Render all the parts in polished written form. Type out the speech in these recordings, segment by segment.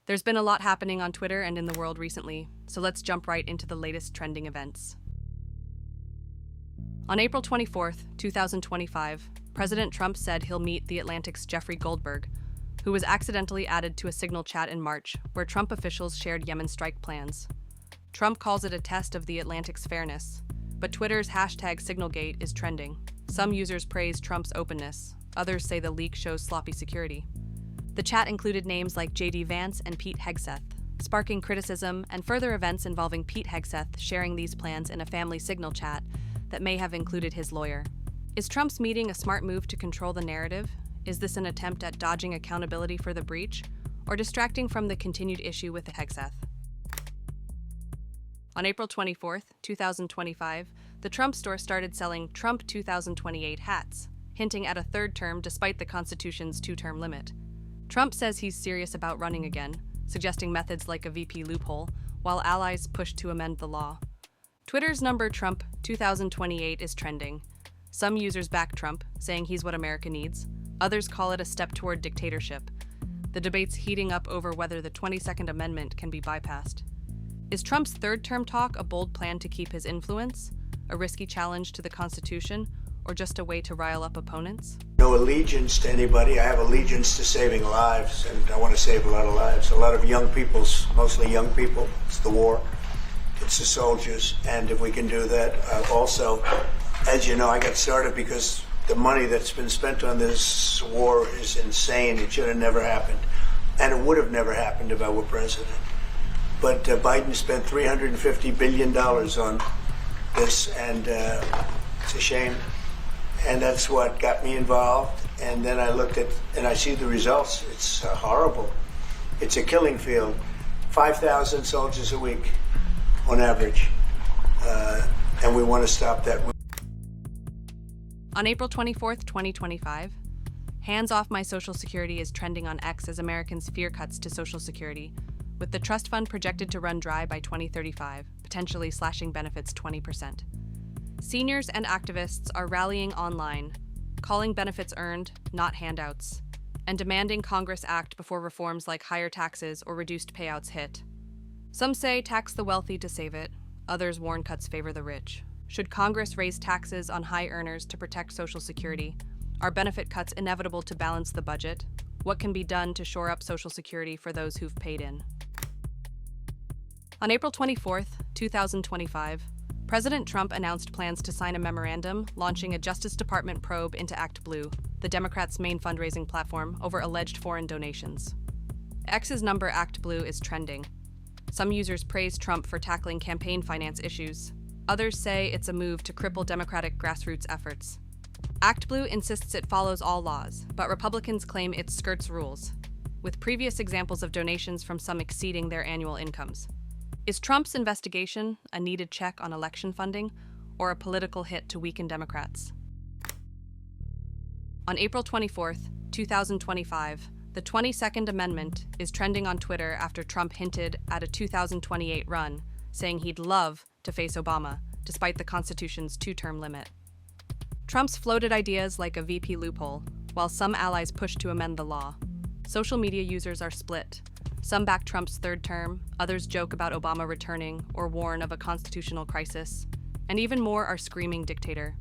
There's been a lot happening on Twitter and in the world recently, so let's jump right into the latest trending events. On April 24th, 2025, President Trump said he'll meet The Atlantic's Jeffrey Goldberg, who was accidentally added to a Signal chat in March where Trump officials shared Yemen strike plans. Trump calls it a test of The Atlantic's fairness, but Twitter's hashtag Signalgate is trending. Some users praise Trump's openness, others say the leak shows sloppy security. The chat included names like J.D. Vance and Pete Hegseth, sparking criticism and further events involving Pete Hegseth sharing these plans in a family Signal chat that may have included his lawyer. Is Trump's meeting a smart move to control the narrative? Is this an attempt at dodging accountability for the breach, or distracting from the continued issue with Hegseth? On April 24th, 2025, the Trump Store started selling Trump 2028 hats, hinting at a third term despite the Constitution's two-term limit. Trump says he's serious about running again, suggesting methods like a VP loophole, while allies push to amend the law. Twitter's number Trump 2028 is trending. Some users back Trump, saying he's what America needs. Others call it a step toward dictatorship. The debate's heating up over whether the 22nd Amendment can be bypassed. Is Trump's third-term talk a bold plan to keep his influence, a risky challenge to the Constitution, or just a way to rile up opponents? No allegiance to anybody. I have allegiance to saving lives, and I want to save a lot of lives. A lot of young people, mostly young people. It's the war. It's the soldiers, and if we can do that, also, as you know, I got started because the money that's been spent on this war is insane. It should have never happened, and it would have never happened if I were president. But Biden spent $350 billion on this, and it's a shame. And that's what got me involved. And then I looked at, and I see the results. It's horrible. It's a killing field. 5,000 soldiers a week on average. And we want to stop that. On April 24th, 2025, Hands Off My Social Security is trending on X as Americans fear cuts to Social Security, with the trust fund projected to run dry by 2035, potentially slashing benefits 20%. Seniors and activists are rallying online, calling benefits earned, not handouts, and demanding Congress act before reforms like higher taxes or reduced payouts hit. Some say tax the wealthy to save it, others warn cuts favor the rich. Should Congress raise taxes on high earners to protect Social Security? Are benefit cuts inevitable to balance the budget? What can be done to shore up Social Security for those who've paid in? On April 24th, 2025, President Trump announced plans to sign a memorandum launching a Justice Department probe into ActBlue, the Democrats' main fundraising platform, over alleged foreign donations. X's number ActBlue is trending. Some users praise Trump for tackling campaign finance issues. Others say it's a move to cripple Democratic grassroots efforts. ActBlue insists it follows all laws, but Republicans claim it skirts rules, with previous examples of donations from some exceeding their annual incomes. Is Trump's investigation a needed check on election funding or a political hit to weaken Democrats? On April 24th, 2025, the 22nd Amendment is trending on Twitter after Trump hinted at a 2028 run, saying he'd love to face Obama, despite the Constitution's two-term limit. Trump's floated ideas like a VP loophole, while some allies push to amend the law. Social media users are split. Some back Trump's third term, others joke about Obama returning or warn of a constitutional crisis, and even more are screaming dictator.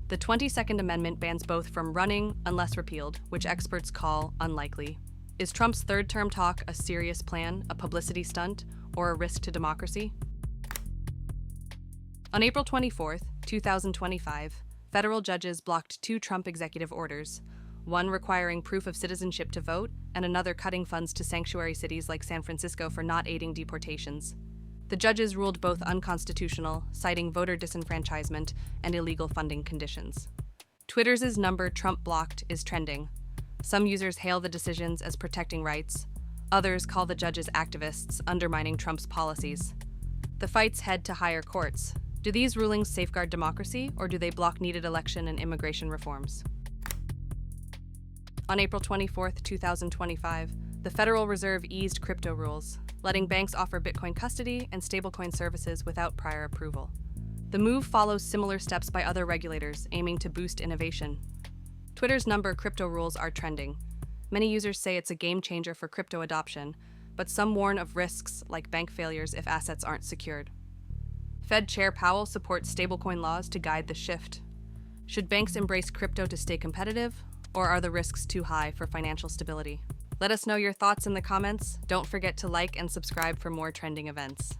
The 22nd Amendment bans both from running unless repealed, which experts call unlikely. Is Trump's third term talk a serious plan, a publicity stunt, or a risk to democracy? On April 24th, 2025, federal judges blocked 2 Trump executive orders, one requiring proof of citizenship to vote, and another cutting funds to sanctuary cities like San Francisco for not aiding deportations. The judges ruled both unconstitutional, citing voter disenfranchisement and illegal funding conditions. Twitter's number Trump blocked is trending. Some users hail the decisions as protecting rights. Others call the judges activists, undermining Trump's policies. The fights head to higher courts. Do these rulings safeguard democracy, or do they block needed election and immigration reforms? On April 24, 2025, the Federal Reserve eased crypto rules, letting banks offer Bitcoin custody and stablecoin services without prior approval. The move follows similar steps by other regulators aiming to boost innovation. Twitter's number crypto rules are trending. Many users say it's a game changer for crypto adoption, but some warn of risks like bank failures if assets aren't secured. Fed Chair Powell supports stablecoin laws to guide the shift. Should banks embrace crypto to stay competitive, or are the risks too high for financial stability? Let us know your thoughts in the comments. Don't forget to like and subscribe for more trending events.